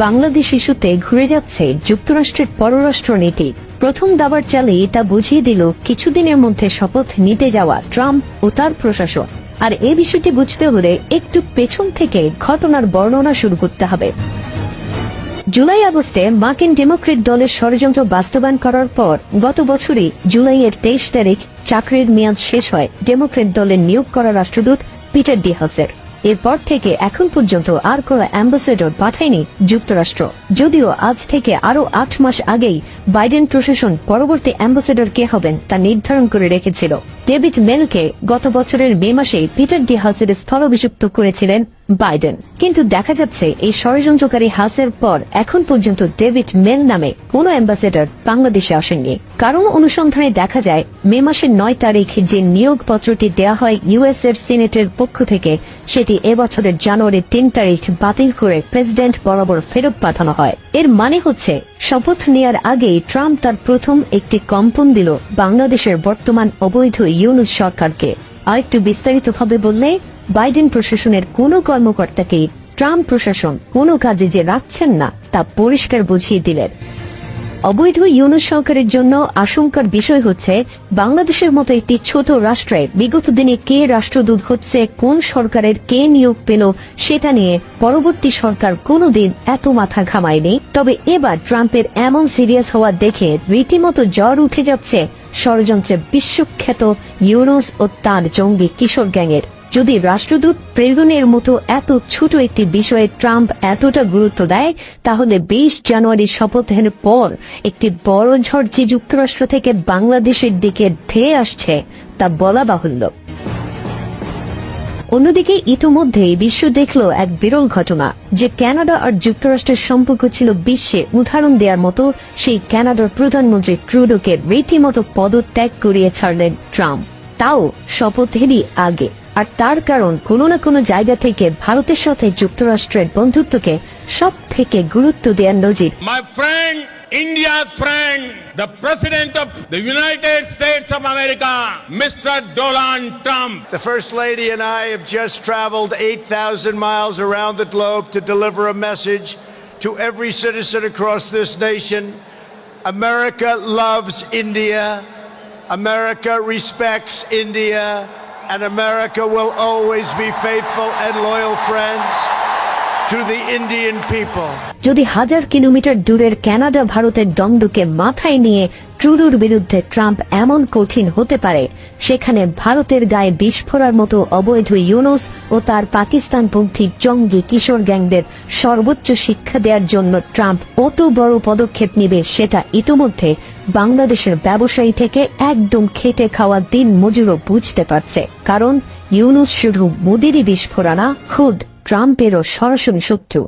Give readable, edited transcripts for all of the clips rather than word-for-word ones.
বাংলাদেশ ইস্যুতে ঘুরে যাচ্ছে যুক্তরাষ্ট্রের পররাষ্ট্রনীতি। প্রথম দাবার চালেই তা বুঝিয়ে দিল কিছুদিনের মধ্যে শপথ নিতে যাওয়া ট্রাম্প ও তার প্রশাসন। আর এই বিষয়টি বুঝতে হলে একটু পেছন থেকে ঘটনার বর্ণনা শুরু করতে হবে। জুলাই আগস্টে মার্কিন ডেমোক্রেট দলের ষড়যন্ত্র বাস্তবায়ন করার পর গত বছরই জুলাইয়ের 23 তারিখ চাকরির মেয়াদ শেষ হয় ডেমোক্রেট দলের নিয়োগ করা রাষ্ট্রদূত পিটার ডি হাসের। এরপর থেকে এখন পর্যন্ত আর কোন অ্যাম্বাসেডর পাঠায়নি যুক্তরাষ্ট্র, যদিও আজ থেকে আরো 8 মাস আগেই বাইডেন প্রশাসন পরবর্তী অ্যাম্বাসেডর কে হবেন তা নির্ধারণ করে রেখেছিল। ডেভিড মেলকে গত বছরের মে মাসে পিটার ডি হাসের স্থলাভিষিক্ত করেছিলেন বাইডেন, কিন্তু দেখা যাচ্ছে এই ষড়যন্ত্রকারী হাসের পর এখন পর্যন্ত ডেভিড মেল নামে কোন অ্যাম্বাসেডর বাংলাদেশে আসেননি। কারণ অনুসন্ধানে দেখা যায় মে মাসের 9 তারিখ যে নিয়োগপত্রটি দেয়া হয় ইউএস এর সিনেটের পক্ষ থেকে, সেটি এবছরের জানুয়ারির 3 তারিখ বাতিল করে প্রেসিডেন্ট বরাবর ফেরত পাঠানো হয়। এর মানে হচ্ছে শপথ নেয়ার আগেই ট্রাম্প তার প্রথম একটি কম্পন দিল বাংলাদেশের বর্তমান অবৈধ ইউনূস সরকারকে। আরেকটু বিস্তারিতভাবে বললে, বাইডেন প্রশাসনের কোন কর্মকর্তাকেই ট্রাম্প প্রশাসন কোন কাজে যে রাখছেন না তা পরিষ্কার বুঝিয়ে দিলেন। অবৈধ ইউনূস সরকারের জন্য আশঙ্কার বিষয় হচ্ছে বাংলাদেশের মতো একটি ছোট রাষ্ট্রে বিগত দিনে কে রাষ্ট্রদূত হচ্ছে, কোন সরকারের কে নিয়োগ পেল সেটা নিয়ে পরবর্তী সরকার কোনদিন এত মাথা ঘামায়নি। তবে এবার ট্রাম্পের এমন সিরিয়াস হওয়া দেখে রীতিমতো জ্বর উঠে যাচ্ছে ষড়যন্ত্রে বিশ্বখ্যাত ইউনূস ও তার জঙ্গি কিশোর গ্যাংয়ের। যদি রাষ্ট্রদূত প্রেরণের মতো এত ছোট একটি বিষয়ে ট্রাম্প এতটা গুরুত্ব দেয়, তাহলে 20 জানুয়ারি শপথের পর একটি বড় ঝড় যে যুক্তরাষ্ট্র থেকে বাংলাদেশের দিকে ধেয়ে আসছে তা বলা বাহুল্য। অন্যদিকে ইতোমধ্যেই বিশ্ব দেখল এক বিরল ঘটনা, যে কানাডা আর যুক্তরাষ্ট্রের সম্পর্ক ছিল বিশ্বে উদাহরণ দেওয়ার মতো। সেই কানাডার প্রধানমন্ত্রী ট্রুডোকে রীতিমতো পদত্যাগ করিয়ে ছাড়লেন ট্রাম্প, তাও শপথেরই আগে। আর তার কারণ কোনো না কোনো জায়গা থেকে ভারতের সাথে যুক্তরাষ্ট্রের বন্ধুত্বকে সব থেকে গুরুত্ব দেওয়ার নজির। My friend, India's friend, the President of the United States of America, Mr. Donald Trump. The First Lady and I have just traveled 8,000 miles around the globe to deliver a message to every citizen across this nation. America loves India. America respects India. And America will always be faithful and loyal friends to the Indian people. যদি 1000 kilometre দূরের Canada ভারতের দ্বন্দ্বকে মাথায় নিয়ে ট্রুডোর বিরুদ্ধে Trump এমন কঠিন হতে পারে, সেখানে ভারতের গায়ে বিস্ফোরার মতো অবৈধ ইউনূস ও তার পাকিস্তানপন্থী জঙ্গি কিশোর গ্যাংদের সর্বোচ্চ শিক্ষা দেওয়ার জন্য ট্রাম্প কত বড় পদক্ষেপ নেবে সেটা ইতোমধ্যে বাংলাদেশের ব্যবসায়ী থেকে একদম খেটে খাওয়া দিন মজুরও বুঝতে পারছে। কারণ ইউনূস শুধু মোদিরই বিস্ফোরা না, খুদ ট্রাম্পেরও সরাসরি শত্রু।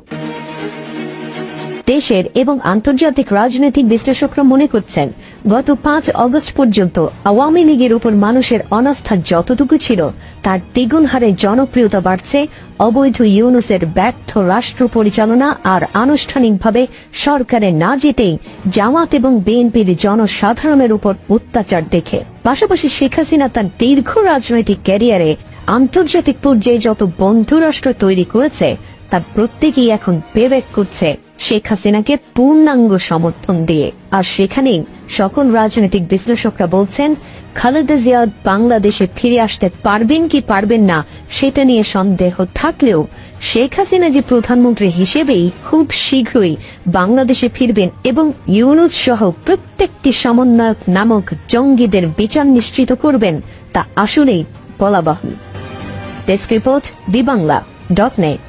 দেশের এবং আন্তর্জাতিক রাজনৈতিক বিশ্লেষকরা মনে করছেন, গত 5 আগস্ট পর্যন্ত আওয়ামী লীগের উপর মানুষের অনাস্থা যতটুকু ছিল, তার দ্বিগুণ হারে জনপ্রিয়তা বাড়ছে অবৈধ ইউনূসের ব্যর্থ রাষ্ট্র পরিচালনা আর আনুষ্ঠানিকভাবে সরকারে না যেতেই জামাত এবং বিএনপির জনসাধারণের উপর অত্যাচার দেখে। পাশাপাশি শেখ হাসিনা তার দীর্ঘ রাজনৈতিক ক্যারিয়ারে আন্তর্জাতিক পর্যায়ে যত বন্ধু রাষ্ট্র তৈরি করেছে, তার প্রত্যেকেই এখন বিবেক করছে শেখ হাসিনাকে পূর্ণাঙ্গ সমর্থন দিয়ে। আর সেখানেই সকল রাজনৈতিক বিশ্লেষকরা বলছেন, খালেদা জিয়া বাংলাদেশে ফিরে আসতে পারবেন কি পারবেন না সেটা নিয়ে সন্দেহ থাকলেও শেখ হাসিনা যে প্রধানমন্ত্রী হিসেবেই খুব শীঘ্রই বাংলাদেশে ফিরবেন এবং ইউনূস সহ প্রত্যেকটি সমন্বয়ক নামক জঙ্গিদের বিচার নিশ্চিত করবেন, তা আসলেই বলা বাহুল্য। Desk report, বিবাংলা.net।